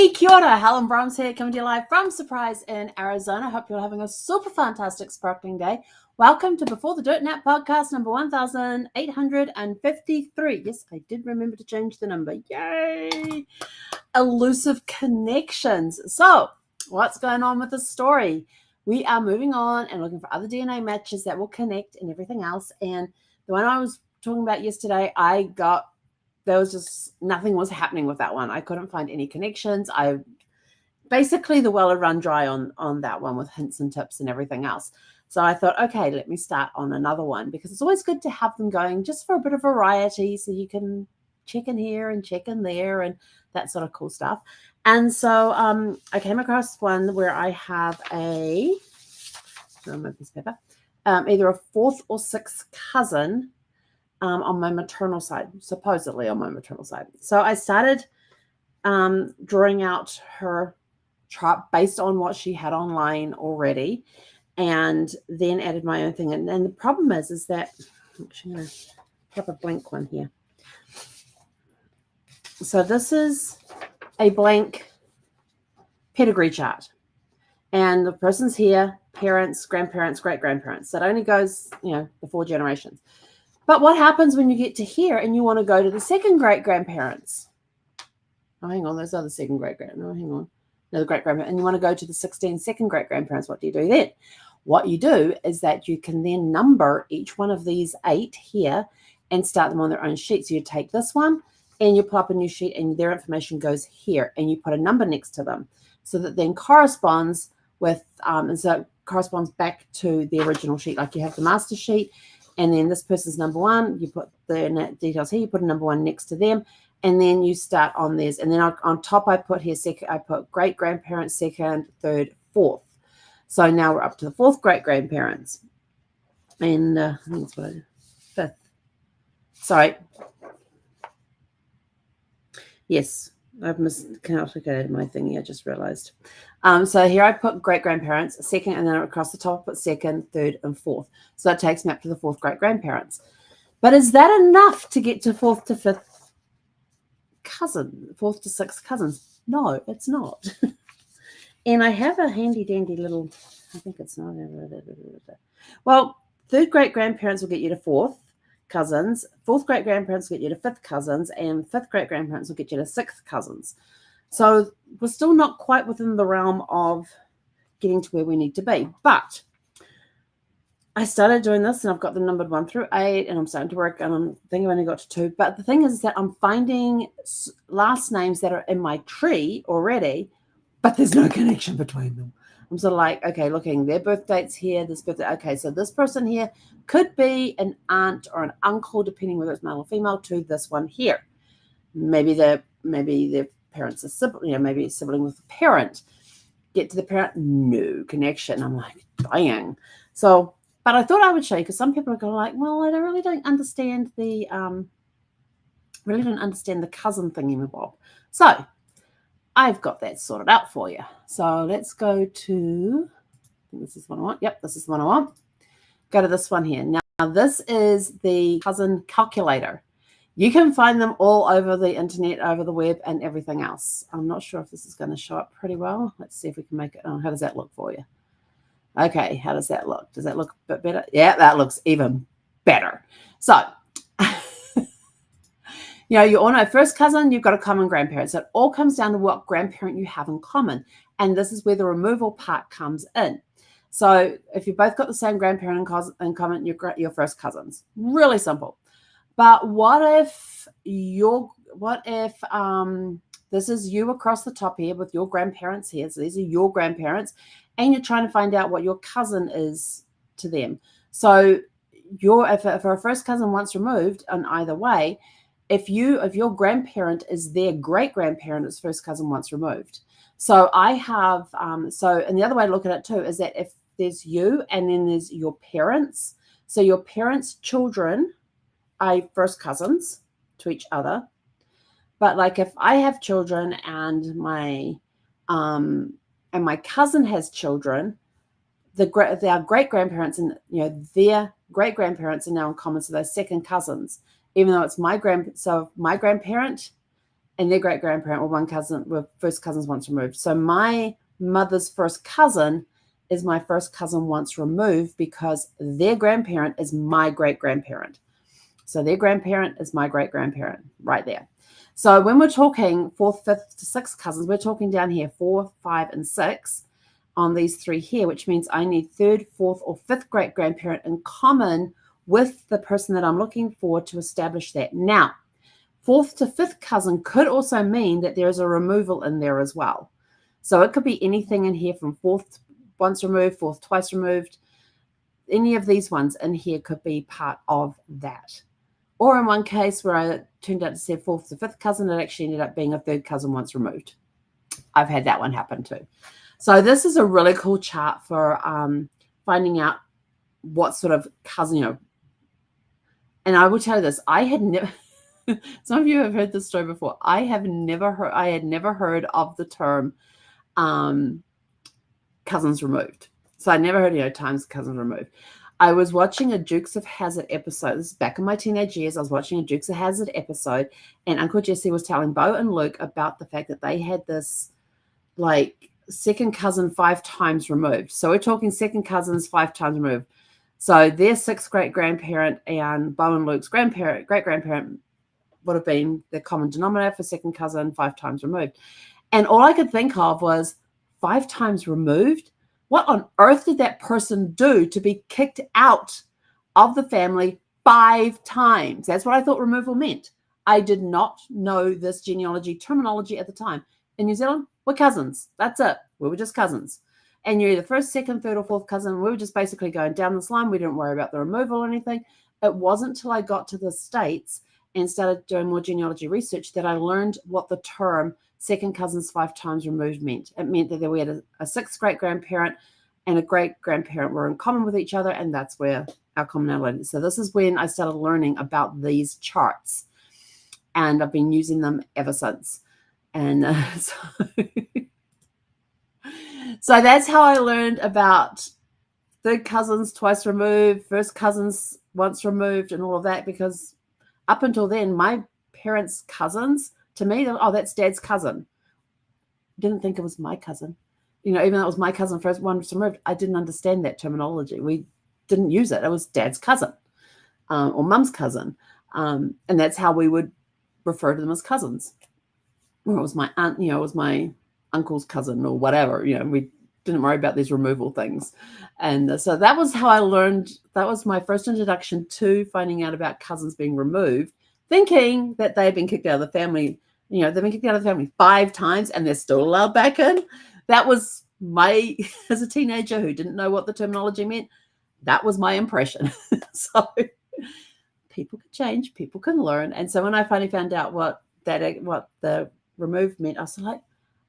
Hey, kia ora, Helen Brahms here, coming to you live from Surprise in Arizona. Hope you're having a super fantastic, sparkling day. Welcome to Before the Dirt Nap podcast number 1853. Yes, I did remember to change the number. Yay! Elusive Connections. So, what's going on with the story? We are moving on and looking for other DNA matches that will connect and everything else. And the one I was talking about yesterday, there was just nothing was happening with that one. I couldn't find any connections. Basically the well had run dry on that one with hints and tips and everything else. So I thought, okay, let me start on another one because it's always good to have them going just for a bit of variety so you can check in here and check in there and that sort of cool stuff. And so I came across one where I have either a fourth or sixth cousin on my maternal side, supposedly on my maternal side. So I started drawing out her chart based on what she had online already, and then added my own thing. And the problem is that I'm actually going to have a blank one here. So this is a blank pedigree chart, and the person's here: parents, grandparents, great-grandparents. That only goes, the 4 generations. But what happens when you get to here and you want to go to the second great-grandparents? Oh, hang on, those are the second great-grandparents. No, hang on. No, the great-grandparents. And you want to go to the 16 second great-grandparents. What do you do then? What you do is that you can then number each one of these 8 here and start them on their own sheet. So you take this one and you put up a new sheet and their information goes here and you put a number next to them. So that then corresponds with, and so it corresponds back to the original sheet. Like you have the master sheet, and then this person's number 1, you put the details here, you put a number 1 next to them, and then you start on theirs. And then on top, I put here second, I put great-grandparents, second, third, fourth. So now we're up to the 4th great-grandparents. And I think that's what I did. 5th. Sorry. Yes, I've miscalculated my thingy, I just realized. So here I put great-grandparents, second, and then across the top I put second, third, and 4th. So that takes me up to the 4th great-grandparents. But is that enough to get to 4th to 5th cousin, 4th to 6th cousins? No, it's not. And I have a handy-dandy little, I think it's not. Well, 3rd great-grandparents will get you to 4th cousins, 4th great-grandparents will get you to 5th cousins, and 5th great-grandparents will get you to 6th cousins. So we're still not quite within the realm of getting to where we need to be. But I started doing this, and I've got them numbered 1 through 8, and I'm starting to work, and I think I've only got to 2. But the thing is that I'm finding last names that are in my tree already, but there's no connection between them. I'm sort of like, okay, looking, their birth dates here, this birthday. Okay, so this person here could be an aunt or an uncle, depending whether it's male or female, to this one here. Maybe their parents are sibling, maybe a sibling with a parent. Get to the parent, no connection. I'm like, dang. So, but I thought I would show you because some people are going like, well, I really don't understand the cousin thingy bob. So I've got that sorted out for you. So let's go to, I think this is the one I want. Yep, this is the one I want. Go to this one here. Now this is the cousin calculator. You can find them all over the internet, over the web, and everything else. I'm not sure if this is going to show up pretty well. Let's see if we can make it. Oh, how does that look for you? Okay, how does that look? Does that look a bit better? Yeah, that looks even better. So, you all know first cousin, you've got a common grandparent. So it all comes down to what grandparent you have in common. And this is where the removal part comes in. So if you both got the same grandparent in common, you're first cousins. Really simple. But what if this is you across the top here with your grandparents here? So these are your grandparents, and you're trying to find out what your cousin is to them. So if a first cousin once removed on either way, if your grandparent is their great grandparent, it's first cousin once removed. So I have and the other way to look at it too is that if there's you and then there's your parents, so your parents' children are first cousins to each other. But like if I have children and my cousin has children, their great grandparents and their great grandparents are now in common, so they're second cousins. Even though it's my grandparent and their great-grandparent were first cousins once removed. So my mother's first cousin is my first cousin once removed because their grandparent is my great-grandparent. So their grandparent is my great-grandparent right there. So when we're talking fourth, fifth to sixth cousins, we're talking down here 4, 5, and 6 on these 3 here, which means I need third, fourth, or fifth great-grandparent in common with the person that I'm looking for to establish that. Now, fourth to fifth cousin could also mean that there is a removal in there as well. So it could be anything in here from fourth once removed, fourth twice removed. Any of these ones in here could be part of that. Or in one case where I turned out to say fourth to fifth cousin, it actually ended up being a third cousin once removed. I've had that one happen too. So this is a really cool chart for finding out what sort of cousin, and I will tell you this, I had never, some of you have heard this story before. I had never heard of the term cousins removed. So I never heard, times cousins removed. I was watching a Dukes of Hazzard episode. This is back in my teenage years. I was watching a Dukes of Hazzard episode, and Uncle Jesse was telling Bo and Luke about the fact that they had this, like, second cousin 5 times removed. So we're talking second cousins 5 times removed. So their sixth great-grandparent and Bo and Luke's great-grandparent would have been the common denominator for second cousin 5 times removed. And all I could think of was 5 times removed? What on earth did that person do to be kicked out of the family 5 times? That's what I thought removal meant. I did not know this genealogy terminology at the time. In New Zealand, we're cousins. That's it. We were just cousins. And you're either first, second, third, or fourth cousin. We were just basically going down this line. We didn't worry about the removal or anything. It wasn't until I got to the States and started doing more genealogy research that I learned what the term second cousins 5 times removed meant. It meant that we had a sixth great-grandparent and a great-grandparent were in common with each other, and that's where our commonality is. So this is when I started learning about these charts, and I've been using them ever since. And so that's how I learned about third cousins twice removed, first cousins once removed, and all of that, because up until then, my parents' cousins, to me, that's Dad's cousin. Didn't think it was my cousin. Even though it was my cousin first once removed, I didn't understand that terminology. We didn't use it. It was Dad's cousin or Mum's cousin. And that's how we would refer to them as cousins. Or it was my aunt, it was my uncle's cousin or whatever. We didn't worry about these removal things. And so that was how I learned. That was my first introduction to finding out about cousins being removed, thinking that they had been kicked out of the family. They've been kicked out of the family 5 times and they're still allowed back in. That was as a teenager who didn't know what the terminology meant, that was my impression. So people can change, people can learn. And so when I finally found out what the removed meant, I was like,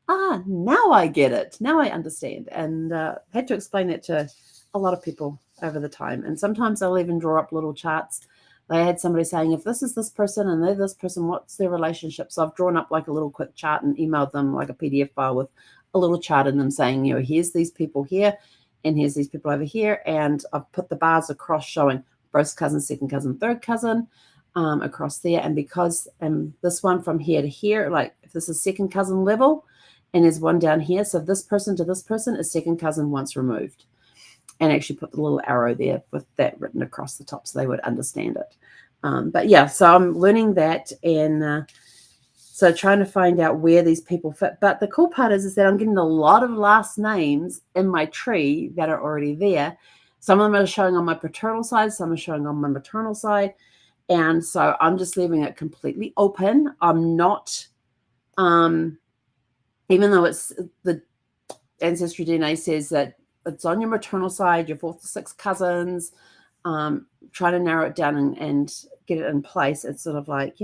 now I get it. Now I understand. And had to explain that to a lot of people over the time. And sometimes I'll even draw up little charts. They had somebody saying, if this is this person and they're this person, what's their relationship? So I've drawn up like a little quick chart and emailed them like a PDF file with a little chart in them saying, here's these people here and here's these people over here. And I've put the bars across showing first cousin, second cousin, third cousin across there. And because this one from here to here, like if this is second cousin level and there's one down here. So this person to this person is second cousin once removed. And actually put the little arrow there with that written across the top so they would understand it. But yeah, so I'm learning that and so trying to find out where these people fit. But the cool part is that I'm getting a lot of last names in my tree that are already there. Some of them are showing on my paternal side, some are showing on my maternal side. And so I'm just leaving it completely open. I'm not, even though it's the Ancestry DNA says that it's on your maternal side, your fourth to sixth cousins, try to narrow it down and get it in place. It's sort of like,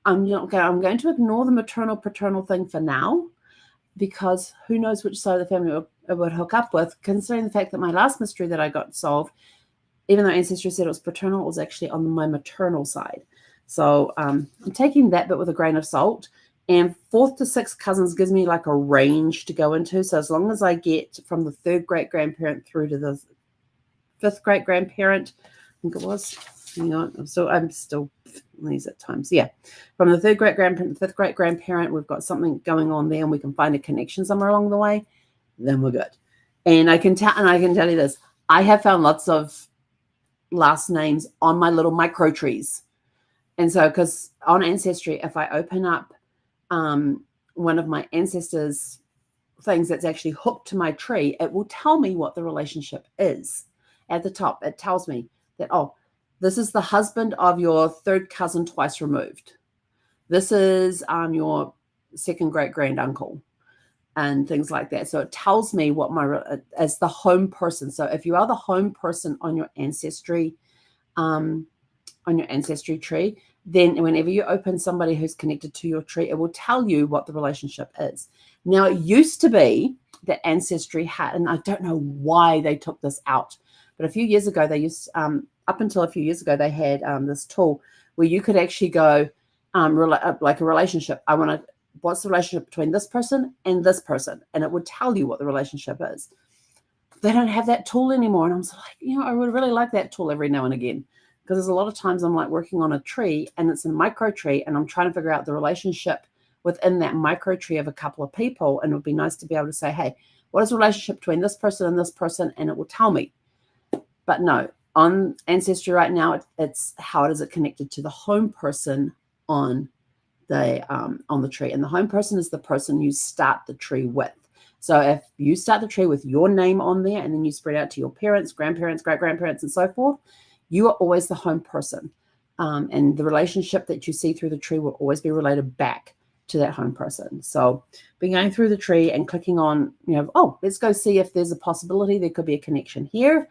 I'm going to ignore the maternal paternal thing for now, because who knows which side of the family it would hook up with, considering the fact that my last mystery that I got solved, even though Ancestry said it was paternal, it was actually on my maternal side. So I'm taking that bit with a grain of salt. And fourth to sixth cousins gives me like a range to go into. So as long as I get from the third great-grandparent through to the fifth great-grandparent, I think it was, Hang on, I'm still these at times. Yeah, from the third great grandparent, the fifth great grandparent, we've got something going on there, and we can find a connection somewhere along the way. Then we're good. And I can tell you this: I have found lots of last names on my little micro trees, and so because on Ancestry, if I open up one of my ancestors' things that's actually hooked to my tree, it will tell me what the relationship is. At the top, it tells me that, oh, this is the husband of your third cousin twice removed. This is your second great granduncle, and things like that. So it tells me what as the home person. So if you are the home person on your ancestry tree, then whenever you open somebody who's connected to your tree, it will tell you what the relationship is. Now, it used to be that Ancestry had, and I don't know why they took this out, but a few years ago, they used, up until a few years ago, they had this tool where you could actually go, like a relationship. What's the relationship between this person and this person? And it would tell you what the relationship is. They don't have that tool anymore. And I'm so like, I would really like that tool every now and again. Because there's a lot of times I'm like working on a tree and it's a micro tree and I'm trying to figure out the relationship within that micro tree of a couple of people. And it would be nice to be able to say, hey, what is the relationship between this person and this person? And it will tell me. But no, on Ancestry right now, it's how is it connected to the home person on the tree. And the home person is the person you start the tree with. So if you start the tree with your name on there and then you spread out to your parents, grandparents, great-grandparents, and so forth, you are always the home person. And the relationship that you see through the tree will always be related back to that home person. So being going through the tree and clicking on, let's go see if there's a possibility there could be a connection here.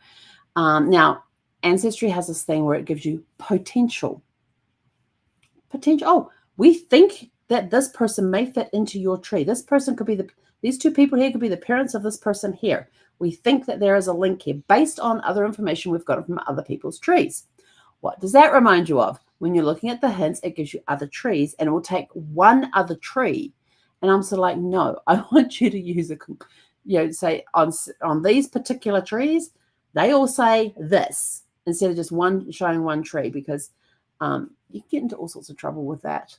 Now, Ancestry has this thing where it gives you potential. Oh, we think that this person may fit into your tree. This person could be these two people here could be the parents of this person here. We think that there is a link here based on other information we've got from other people's trees. What does that remind you of? When you're looking at the hints, it gives you other trees, and it will take one other tree. And I'm sort of like, no, I want you to use say on these particular trees, they all say this instead of just showing one tree, because you get into all sorts of trouble with that.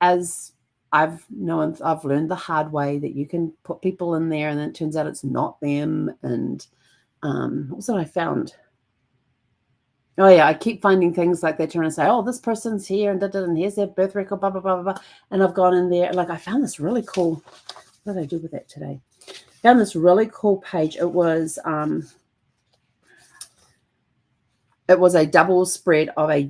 As I've learned the hard way that you can put people in there and then it turns out it's not them. And what was it I found? Oh yeah, I keep finding things like they're trying to say, oh, this person's here and here's their birth record, blah, blah, blah, blah. And I've gone in there, like I found this really cool, what did I do with that today? Found this really cool page. It was a double spread of a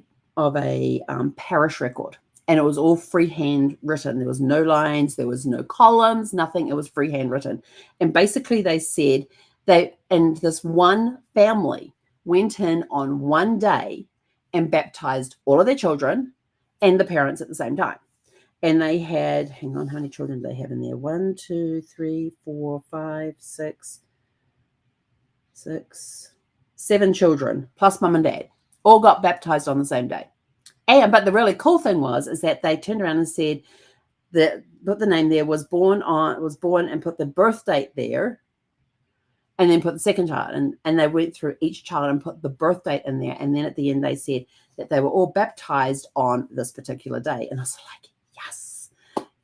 parish record. And it was all freehand written. There was no lines, there was no columns, nothing. It was freehand written. And basically they said and this one family went in on one day and baptized all of their children and the parents at the same time. And they had, hang on, how many children do they have in there? 1, 2, 3, 4, 5, 6, 7 children, plus mum and dad, all got baptized on the same day. But the really cool thing is that they turned around and said that put the name there, was born and put the birth date there, and then put the second child, and they went through each child and put the birth date in there, and then at the end they said that they were all baptized on this particular day. And I was like, yes,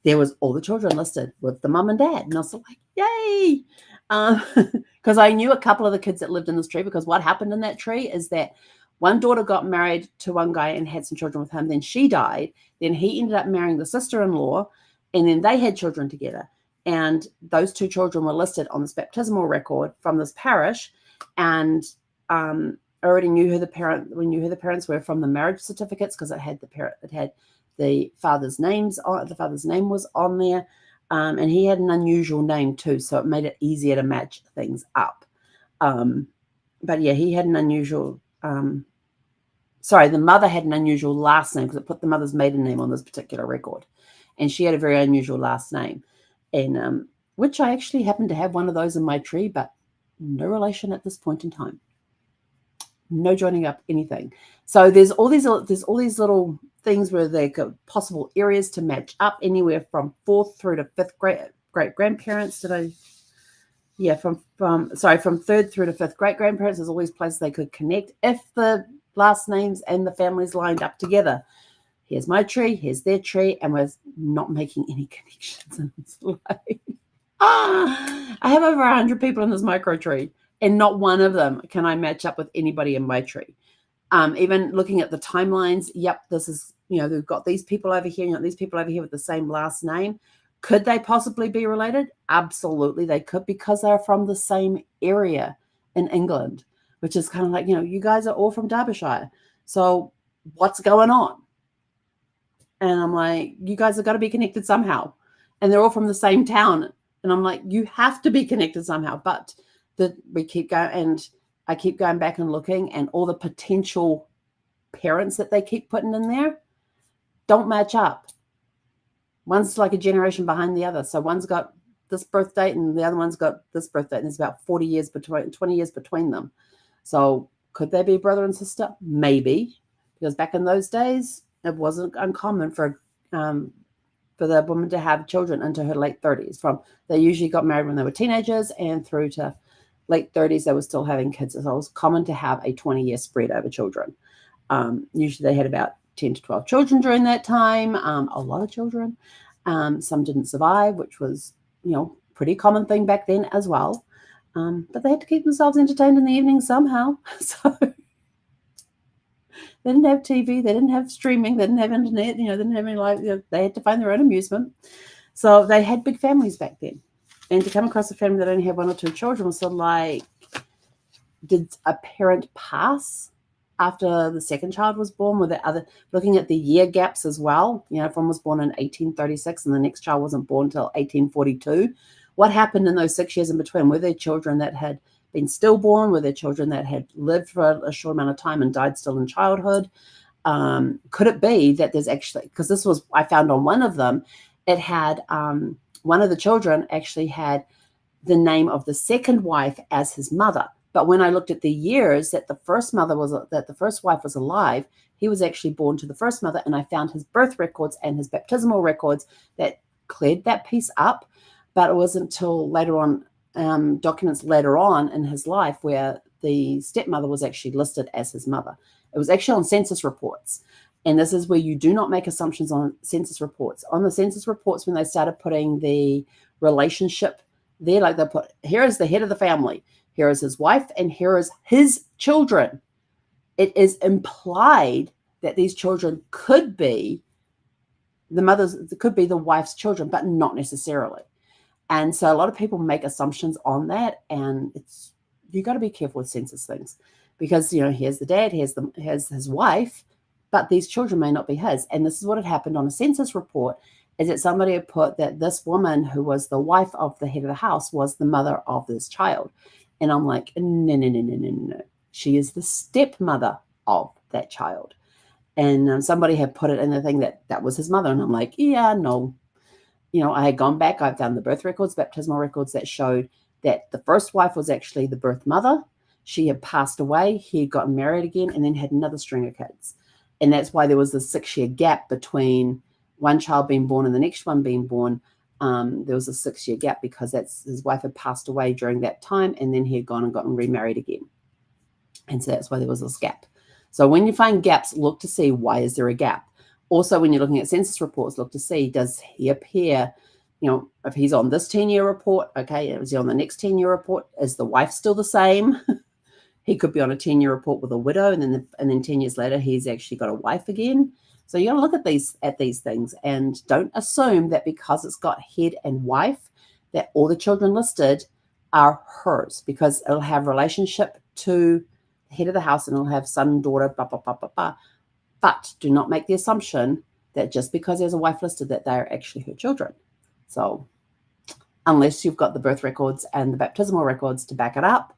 there was all the children listed with the mum and dad, and I was like, yay, because I knew a couple of the kids that lived in this tree, because what happened in that tree is that one daughter got married to one guy and had some children with him. Then she died. Then he ended up marrying the sister-in-law, and then they had children together. And those 2 children were listed on this baptismal record from this parish. And I already knew who the parents were from the marriage certificates, because it had the father's names on. The father's name was on there, and he had an unusual name too, so it made it easier to match things up. But yeah, he had an unusual. The mother had an unusual last name, because it put the mother's maiden name on this particular record. And she had a very unusual last name. And which I actually happen to have one of those in my tree, but no relation at this point in time. No joining up anything. So there's all these little things where they got possible areas to match up, anywhere from 4th through to 5th great grandparents. From 3rd through to 5th great grandparents. There's always places they could connect if the last names and the families lined up together. Here's my tree, here's their tree, and we're not making any connections. And it's like, I have over 100 people in this micro tree, and not one of them can I match up with anybody in my tree. Even looking at the timelines, yep, this is, they've got these people over here, these people over here with the same last name. Could they possibly be related? Absolutely, they could, because they're from the same area in England, which is kind of like, you guys are all from Derbyshire. So what's going on? And I'm like, you guys have got to be connected somehow. And they're all from the same town. And I'm like, you have to be connected somehow. But we keep going, and I keep going back and looking, and all the potential parents that they keep putting in there don't match up. One's like a generation behind the other. So one's got this birth date and the other one's got this birth date, and there's about 20 years between them. So could they be brother and sister? Maybe, because back in those days, it wasn't uncommon for the woman to have children into her late 30s. They usually got married when they were teenagers, and through to late 30s, they were still having kids. So it was common to have a 20-year spread over children. Usually they had about 10 to 12 children during that time, a lot of children. Some didn't survive, which was, pretty common thing back then as well. But they had to keep themselves entertained in the evening somehow. So they didn't have TV, they didn't have streaming, they didn't have internet, they didn't have any life. They had to find their own amusement. So they had big families back then. And to come across a family that only had 1 or 2 children was sort of like, did a parent pass after the second child was born? Were there other, looking at the year gaps as well? If one was born in 1836 and the next child wasn't born until 1842, what happened in those 6 years in between? Were there children that had been stillborn? Were there children that had lived for a short amount of time and died still in childhood? Could it be that there's actually, because this was, I found on one of them, it had, one of the children actually had the name of the second wife as his mother. But when I looked at the years that the first wife was alive, he was actually born to the first mother, and I found his birth records and his baptismal records that cleared that piece up. But it wasn't until later on, documents later on in his life, where the stepmother was actually listed as his mother. It was actually on census reports. And this is where you do not make assumptions on census reports. On the census reports, when they started putting the relationship there, like they put, here is the head of the family, here is his wife, and here is his children. It is implied that these children could be the wife's children, but not necessarily. And so a lot of people make assumptions on that, and you got to be careful with census things, because here's the dad, here's his wife, but these children may not be his. And this is what had happened on a census report, is that somebody had put that this woman, who was the wife of the head of the house, was the mother of this child. And I'm like, no. She is the stepmother of that child. And somebody had put it in the thing that was his mother. And I'm like, yeah, no. I had gone back. I found the birth records, baptismal records, that showed that the first wife was actually the birth mother. She had passed away. He had gotten married again and then had another string of kids. And that's why there was this 6-year gap between one child being born and the next one being born. There was a 6-year gap because his wife had passed away during that time, and then he had gone and gotten remarried again. And so that's why there was this gap. So when you find gaps, look to see, why is there a gap? Also, when you're looking at census reports, look to see, does he appear, if he's on this 10-year report, okay, is he on the next 10-year report? Is the wife still the same? He could be on a 10-year report with a widow, and then 10 years later, he's actually got a wife again. So you got to look at these things, and don't assume that because it's got head and wife that all the children listed are hers, because it'll have relationship to the head of the house, and it'll have son, daughter, blah, blah, blah, blah, blah. But do not make the assumption that just because there's a wife listed that they are actually her children. So unless you've got the birth records and the baptismal records to back it up,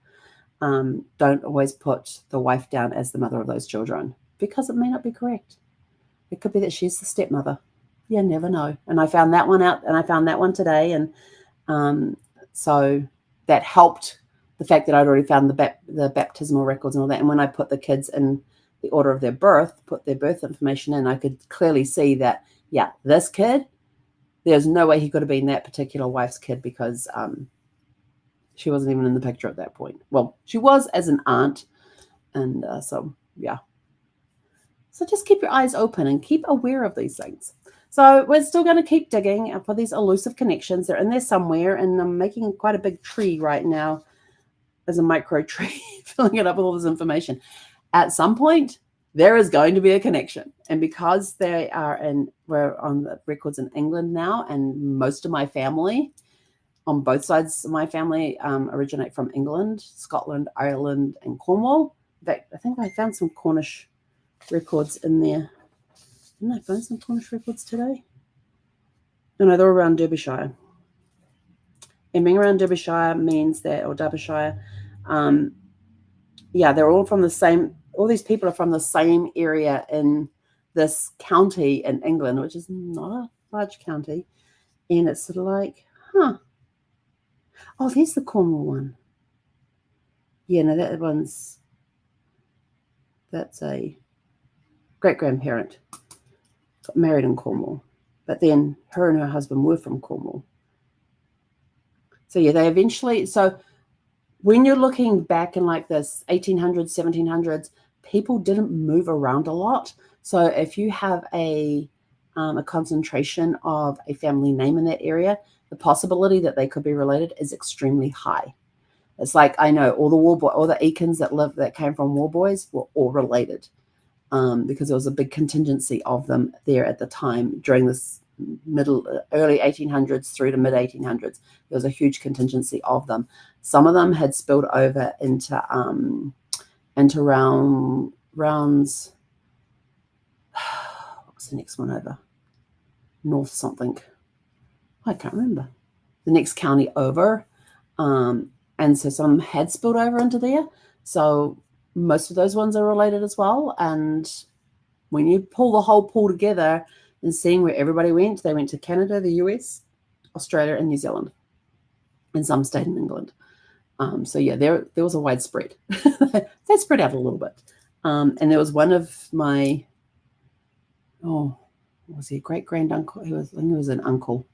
don't always put the wife down as the mother of those children, because it may not be correct. It could be that she's the stepmother. You never know. And I found that one out, and I found that one today. And so that helped the fact that I'd already found the baptismal records and all that. And when I put the kids in the order of their birth, put their birth information in, I could clearly see that, yeah, this kid, there's no way he could have been that particular wife's kid, because she wasn't even in the picture at that point. Well, she was as an aunt. And so, yeah. So just keep your eyes open and keep aware of these things. So we're still going to keep digging for these elusive connections. They're in there somewhere, and I'm making quite a big tree right now as a micro tree, filling it up with all this information. At some point, there is going to be a connection. And because we're on the records in England now, and most of my family, on both sides of my family, originate from England, Scotland, Ireland, and Cornwall. In fact, I think I found some Cornish records in there. Didn't I find some Cornish records today? No, they're around Derbyshire. And being around Derbyshire means that, or Derbyshire, they're all from the same, all these people are from the same area in this county in England, which is not a large county. And it's sort of like, oh, there's the Cornwall one. Yeah, no, that's a great-grandparent. Got married in Cornwall. But then her and her husband were from Cornwall. So yeah, they eventually, so when you're looking back in like this 1800s, 1700s, people didn't move around a lot. So if you have a concentration of a family name in that area, the possibility that they could be related is extremely high. It's like, I know all the Eakins that came from war boys were all related, because there was a big contingency of them there at the time during this early 1800s through to mid 1800s. There was a huge contingency of them. Some of them had spilled over into rounds. What's the next one over? North something. I can't remember. The next county over. And so some had spilled over into there. So most of those ones are related as well. And when you pull the whole pool together and seeing where everybody went, they went to Canada, the US, Australia, and New Zealand. And some stayed in England. So yeah, there was a widespread. They spread out a little bit. And there was one of my, was he a great-granduncle? I think he was an uncle.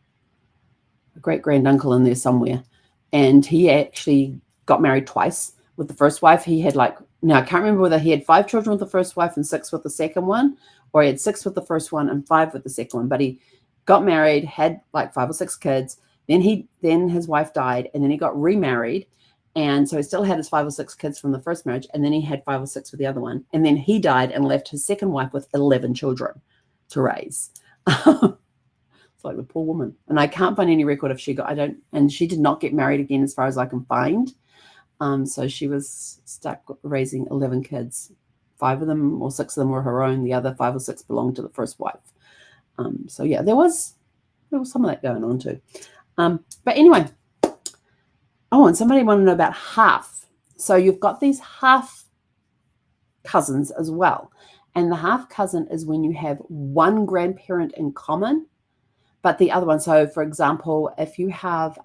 A great-granduncle in there somewhere. And he actually got married twice. With the first wife, he had I can't remember whether he had 5 children with the first wife and 6 with the second one, or he had 6 with the first one and 5 with the second one. But he got married, had like 5 or 6 kids. Then his wife died, and then he got remarried. And so he still had his 5 or 6 kids from the first marriage, and then he had 5 or 6 with the other one. And then he died and left his second wife with 11 children to raise. It's like the poor woman. And I can't find any record if she did not get married again as far as I can find. So she was stuck raising 11 kids. 5 of them or 6 of them were her own. The other 5 or 6 belonged to the first wife. So yeah, there was some of that going on too. But anyway, and somebody wanted to know about half. So you've got these half cousins as well. And the half cousin is when you have one grandparent in common, but the other one. So for example, if you have,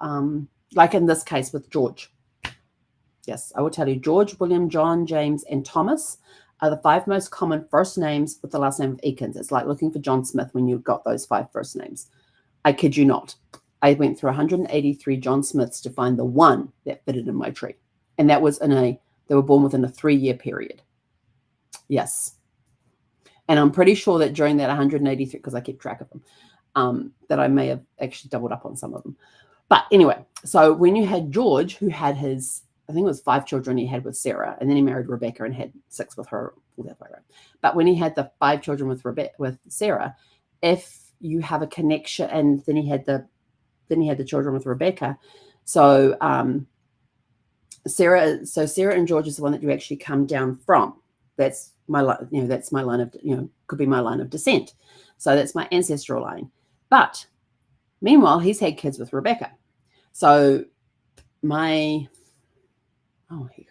like in this case with George, yes, I will tell you, George, William, John, James, and Thomas are the 5 most common first names with the last name of Eakins. It's like looking for John Smith when you've got those 5 first names. I kid you not. I went through 183 John Smiths to find the one that fitted in my tree. And that was they were born within a 3-year period. Yes. And I'm pretty sure that during that 183, because I keep track of them, that I may have actually doubled up on some of them. But anyway, so when you had George, who had his, I think it was 5 children he had with Sarah, and then he married Rebecca and had 6 with her. But when he had the 5 children with Sarah, if you have a connection, and then he had the children with Rebecca. So Sarah and George is the one that you actually come down from. That's my line of, could be my line of descent. So that's my ancestral line. But meanwhile, he's had kids with Rebecca. So you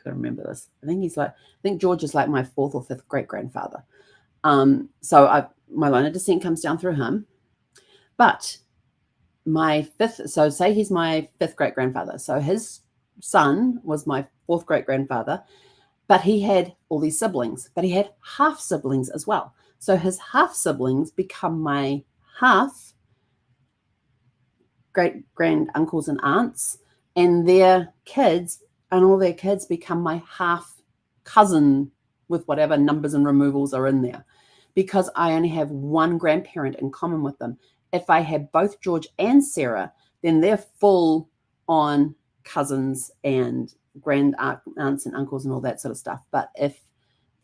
gotta remember this. I think George is like my 4th or 5th great grandfather. So my line of descent comes down through him. But my 5th, so say he's my 5th great grandfather. So his son was my 4th great grandfather, but he had all these siblings, but he had half siblings as well. So his half siblings become my half great grand uncles and aunts, and their kids and all their kids become my half cousin with whatever numbers and removals are in there. because I only have one grandparent in common with them. If I had both George and Sarah, then they're full on cousins and grand aunts and uncles and all that sort of stuff. But if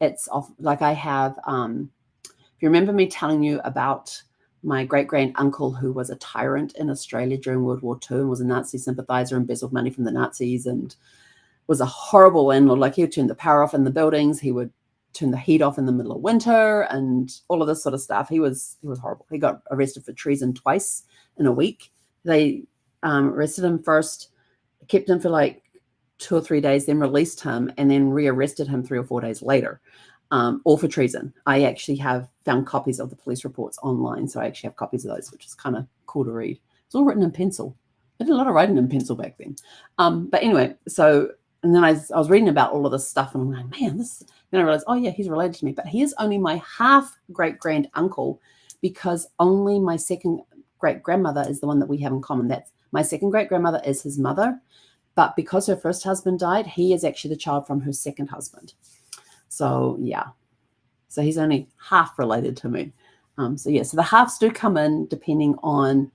it's off, like I have, if you remember me telling you about my great-grand uncle who was a tyrant in Australia during World War II and was a Nazi sympathizer, embezzled money from the Nazis and was a horrible landlord. Like, he would turn the power off in the buildings. He would turn the heat off in the middle of winter and all of this sort of stuff. He was horrible. He got arrested for treason twice in a week. They arrested him first, kept him for like 2 or 3 days, then released him, and then rearrested him 3 or 4 days later, all for treason. I actually have found copies of the police reports online, so I actually have copies of those, which is kind of cool to read. It's all written in pencil. I did a lot of writing in pencil back then. But anyway, so, and then I was reading about all of this stuff, and I'm like, man, this. Then I realized, oh yeah, he's related to me, but he is only my half great-grand uncle, because only my second great-grandmother is the one that we have in common. That's my second great-grandmother is his mother, but because her first husband died, he is actually the child from her second husband. So yeah, so he's only half related to me. So yeah, so the halves do come in depending on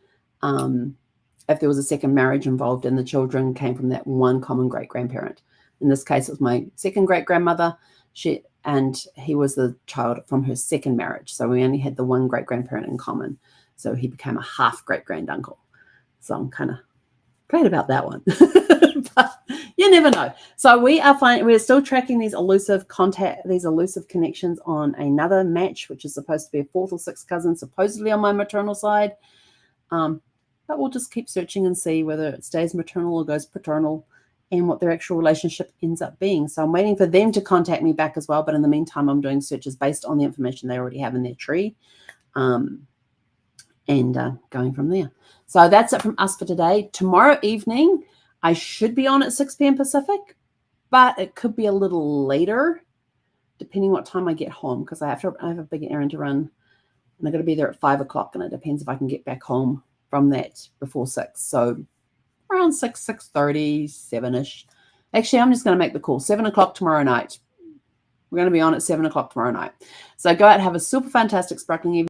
if there was a second marriage involved and the children came from that one common great-grandparent. In this case, it was my second great-grandmother. And he was the child from her second marriage. So we only had the one great-grandparent in common. So he became a half great-grand-uncle. So I'm kind of glad about that one. But you never know. So we're still tracking these elusive connections on another match, which is supposed to be a fourth or sixth cousin, supposedly on my maternal side. But we'll just keep searching and see whether it stays maternal or goes paternal, and what their actual relationship ends up being. So I'm waiting for them to contact me back as well. But in the meantime, I'm doing searches based on the information they already have in their tree, and going from there. So that's it from us for today. Tomorrow evening, I should be on at 6 p.m. Pacific, but it could be a little later, depending what time I get home, because I have a big errand to run, and I've got to be there at 5 o'clock, and it depends if I can get back home from that before 6. So around 6:30, 7-ish. Actually, I'm just going to make the call. 7 o'clock tomorrow night. We're going to be on at 7 o'clock tomorrow night. So go out and have a super fantastic sparkling evening.